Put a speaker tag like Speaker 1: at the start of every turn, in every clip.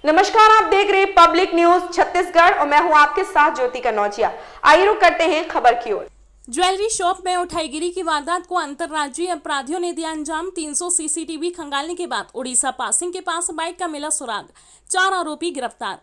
Speaker 1: नमस्कार, आप देख रहे हैं पब्लिक न्यूज छत्तीसगढ़ और मैं हूं आपके साथ ज्योति कनौजिया। आइए रुक करते हैं खबर की ओर।
Speaker 2: ज्वेलरी शॉप में उठाईगिरी की वारदात को अंतर्राज्यीय अपराधियों ने दिया अंजाम। 300 सीसीटीवी खंगालने के बाद उड़ीसा पासिंग के पास बाइक का मिला सुराग, 4 आरोपी गिरफ्तार।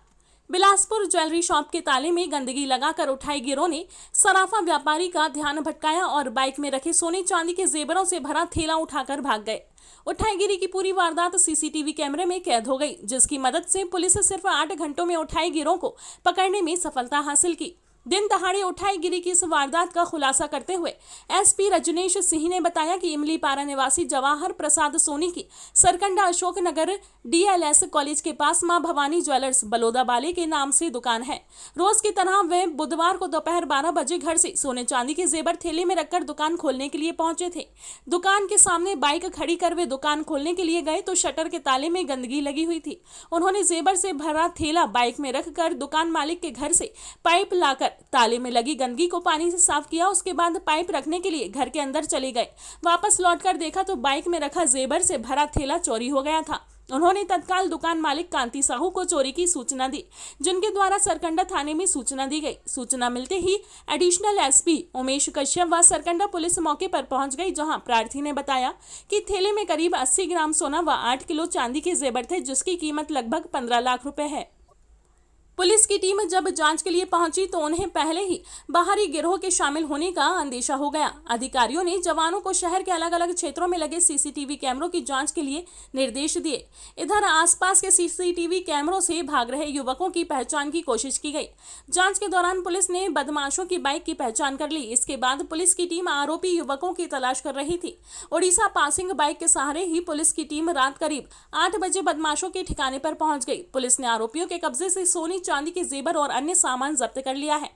Speaker 2: बिलासपुर ज्वेलरी शॉप के ताले में गंदगी लगाकर उठाईगिरों ने सराफा व्यापारी का ध्यान भटकाया और बाइक में रखे सोने चांदी के जेवरों से भरा थैला उठाकर भाग गए। उठाईगिरी की पूरी वारदात सीसीटीवी कैमरे में कैद हो गई, जिसकी मदद से पुलिस सिर्फ 8 घंटों में उठाईगिरों को पकड़ने में सफलता हासिल की। दिन दहाड़े उठाईगिरी की इस वारदात का खुलासा करते हुए एसपी रजनेश सिंह ने बताया कि इमली पारा निवासी जवाहर प्रसाद सोनी की सरकंडा अशोक नगर डीएलएस कॉलेज के पास मां भवानी ज्वेलर्स बलोदा बाले के नाम से दुकान है। रोज की तरह वे बुधवार को दोपहर 12 बजे घर से सोने चांदी के जेवर थैले में रखकर दुकान खोलने के लिए पहुंचे थे। दुकान के सामने बाइक खड़ी कर वे दुकान खोलने के लिए गए तो शटर के ताले में गंदगी लगी हुई थी। उन्होंने जेवर से भरा थैला बाइक में रखकर दुकान मालिक के घर से पाइप लाकर ताले में लगी गंदगी को पानी से साफ किया। उसके बाद पाइप रखने के लिए घर के अंदर चले गए। वापस लौटकर देखा तो बाइक में रखा जेवर से भरा थैला चोरी हो गया था। उन्होंने तत्काल दुकान मालिक कांति साहू को चोरी की सूचना दी, जिनके द्वारा सरकंडा थाने में सूचना दी गई। सूचना मिलते ही एडिशनल एसपी उमेश कश्यप व सरकंडा पुलिस मौके पर पहुंच गई, जहां प्रार्थी ने बताया कि थैले में करीब 80 ग्राम सोना व 8 किलो चांदी के जेवर थे, जिसकी कीमत लगभग 15 लाख रुपए है। पुलिस की टीम जब जांच के लिए पहुंची तो उन्हें पहले ही बाहरी गिरोह के शामिल होने का अंदेशा हो गया। अधिकारियों ने जवानों को शहर के अलग अलग क्षेत्रों में लगे सीसीटीवी कैमरों की जांच के लिए निर्देश दिए। इधर आसपास के सीसीटीवी कैमरों से भाग रहे युवकों की पहचान की कोशिश की गई। जांच के दौरान पुलिस ने बदमाशों की बाइक की पहचान कर ली। इसके बाद पुलिस की टीम आरोपी युवकों की तलाश कर रही थी। उड़ीसा पासिंग बाइक के सहारे ही पुलिस की टीम रात करीब 8 बजे बदमाशों के ठिकाने पर पहुंच गई। पुलिस ने आरोपियों के कब्जे से सोनी चांदी के जेवर और अन्य सामान जब्त कर लिया है।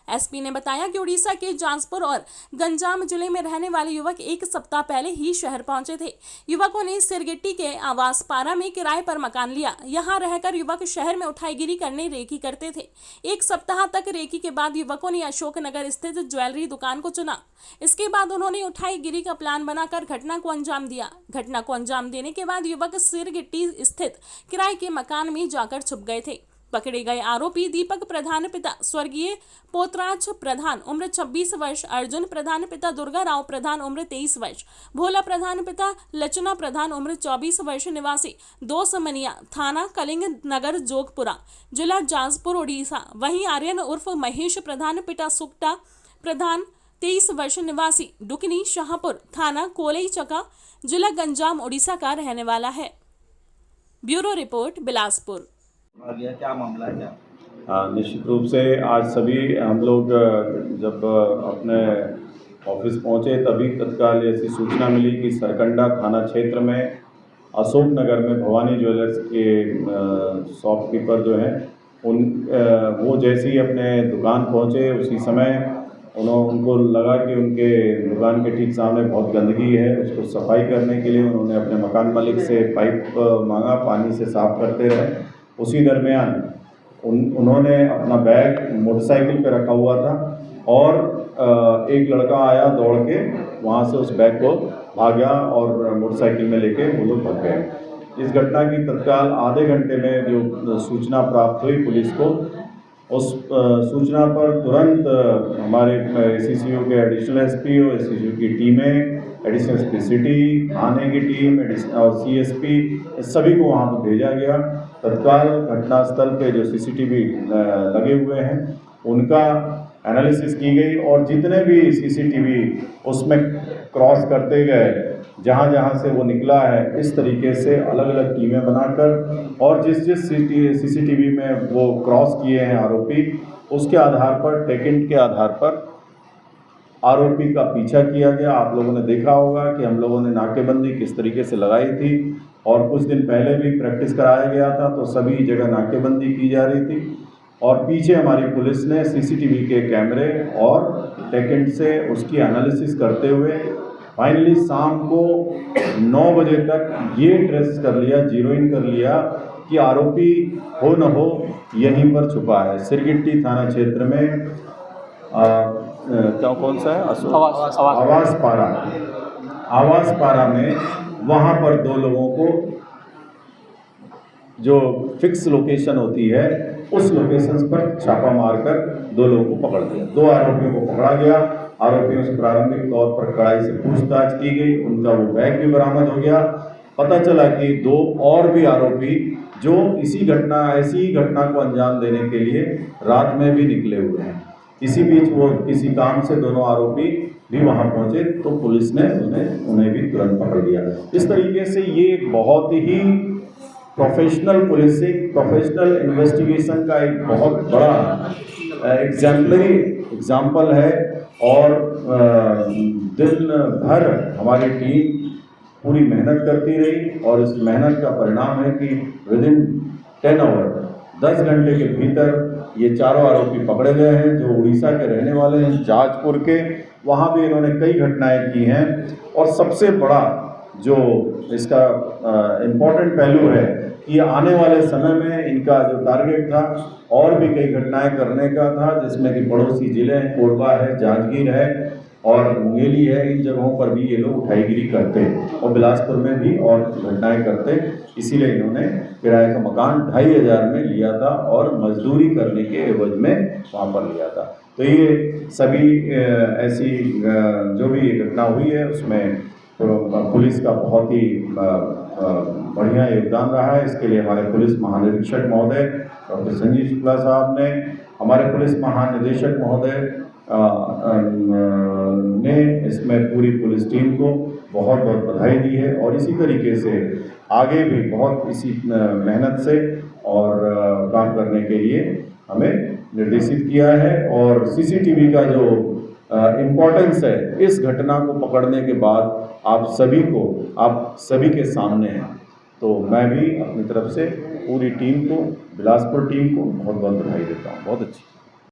Speaker 2: एसपी ने बताया कि उड़ीसा के जांजपुर और गंजाम जिले में रहने वाले युवक 1 सप्ताह पहले ही शहर पहुंचे थे। युवकों ने सिरगिट्टी के आवास पारा में किराए पर मकान लिया। यहां रहकर युवक शहर में उठाईगिरी करने रेकी करते थे। 1 सप्ताह तक रेकी के बाद युवकों ने अशोक नगर स्थित ज्वेलरी दुकान को चुना। इसके बाद उन्होंने उठाईगिरी का प्लान बनाकर घटना को अंजाम दिया। घटना को अंजाम देने के बाद युवक सिरगिट्टी स्थित किराए के मकान में जाकर छुप गए थे। पकड़े गए आरोपी दीपक प्रधान पिता स्वर्गीय पोतराज प्रधान उम्र 26 वर्ष, अर्जुन प्रधान पिता दुर्गा राव प्रधान उम्र 23 वर्ष, भोला प्रधान पिता लचना प्रधान उम्र 24 वर्ष, निवासी 2 समनिया, थाना कलिंग नगर जोगपुरा, जिला जाजपुर उड़ीसा। वहीं आर्यन उर्फ महेश प्रधान पिता सुक्टा प्रधान 23 वर्ष, निवासी डुकनी शाहपुर, थाना कोलई चका, जिला गंजाम उड़ीसा का रहने वाला है। Bureau report, Bilaspur.
Speaker 3: क्या मामला है? क्या
Speaker 4: निश्चित रूप से आज सभी हम लोग जब अपने ऑफिस पहुंचे तभी तत्काल ऐसी सूचना मिली कि सरकंडा थाना क्षेत्र में अशोक नगर में भवानी ज्वेलर्स के शॉपकीपर जो हैं वो जैसे ही अपने दुकान पहुंचे उसी समय उनको लगा कि उनके दुकान के ठीक सामने बहुत गंदगी है। उसको सफाई करने के लिए उन्होंने अपने मकान मालिक से पाइप मांगा, पानी से साफ करते रहे। उसी दरमियान उन्होंने अपना बैग मोटरसाइकिल पे रखा हुआ था और एक लड़का आया दौड़ के वहाँ से उस बैग को भागा और मोटरसाइकिल में लेके वो लोग भाग गए। इस घटना की तत्काल आधे घंटे में जो सूचना प्राप्त हुई पुलिस को, उस सूचना पर तुरंत हमारे एससीसीयू के एडिशनल एसपी और एससीसीयू की टीमें, एडिशनल एसपी सिटी, थाने की टीम और सीएसपी सभी को वहाँ पर भेजा गया। तत्काल घटनास्थल पे जो सीसीटीवी लगे हुए हैं उनका एनालिसिस की गई और जितने भी सीसीटीवी उसमें क्रॉस करते गए, जहाँ जहाँ से वो निकला है, इस तरीके से अलग अलग टीमें बनाकर और जिस सीसीटीवी में वो क्रॉस किए हैं आरोपी, उसके आधार पर टेकेंट के आधार पर आरोपी का पीछा किया गया। आप लोगों ने देखा होगा कि हम लोगों ने नाकेबंदी किस तरीके से लगाई थी और कुछ दिन पहले भी प्रैक्टिस कराया गया था, तो सभी जगह नाकेबंदी की जा रही थी और पीछे हमारी पुलिस ने सीसीटीवी के कैमरे और टेकेंट से उसकी एनालिसिस करते हुए फाइनली शाम को 9 बजे तक ये ट्रेस कर लिया, जीरो इन कर लिया कि आरोपी हो न हो यहीं पर छुपा है। सिरगिट्टी थाना क्षेत्र में कौन सा है आवास पारा में वहाँ पर 2 लोगों को जो फिक्स लोकेशन होती है उस लोकेशन पर छापा मारकर 2 लोगों को पकड़ लिया। 2 आरोपियों को पकड़ा गया। आरोपियों से प्रारंभिक तौर पर कड़ाई से पूछताछ की गई, उनका वो बैग भी बरामद हो गया। पता चला कि 2 और भी आरोपी जो ऐसी ही घटना को अंजाम देने के लिए रात में भी निकले हुए हैं। इसी बीच वो किसी काम से दोनों आरोपी भी वहां पहुंचे तो पुलिस ने उन्हें भी तुरंत पकड़ लिया। इस तरीके से ये एक बहुत ही प्रोफेशनल पुलिसिंग, प्रोफेशनल इन्वेस्टिगेशन का एक बहुत बड़ा एग्जाम्पलरी एग्जाम्पल है। और दिन भर हमारी टीम पूरी मेहनत करती रही और इस मेहनत का परिणाम है कि विदिन 10 आवर 10 घंटे के भीतर ये चारों आरोपी पकड़े गए हैं, जो उड़ीसा के रहने वाले हैं, जाजपुर के। वहाँ भी इन्होंने कई घटनाएं की हैं। और सबसे बड़ा जो इसका इम्पोर्टेंट पहलू है कि आने वाले समय में इनका जो टारगेट था और भी कई घटनाएं करने का था, जिसमें कि पड़ोसी जिले हैं, कोरबा है, जांजगीर है और मुंगेली है। इन जगहों पर भी ये लोग उठाईगिरी करते और बिलासपुर में भी और घटनाएं करते। इसीलिए इन्होंने किराए का मकान 2500 में लिया था और मजदूरी करने के एवज में वहाँ पर लिया था। तो ये सभी ऐसी जो भी घटना हुई है उसमें तो पुलिस का बहुत ही बढ़िया योगदान रहा है। इसके लिए हमारे पुलिस महानिरीक्षक महोदय डॉक्टर संजीव शुक्ला साहब ने, हमारे पुलिस महानिदेशक महोदय ने इसमें पूरी पुलिस टीम को बहुत बहुत बधाई दी है। और इसी तरीके से आगे भी बहुत इसी मेहनत से और काम करने के लिए हमें निर्देशित किया है। और सीसीटीवी का जो इम्पोर्टेंस है इस घटना को पकड़ने के बाद आप सभी के सामने है। तो मैं भी अपनी तरफ से पूरी टीम को, बिलासपुर टीम को बहुत बहुत बधाई देता हूँ। बहुत अच्छी।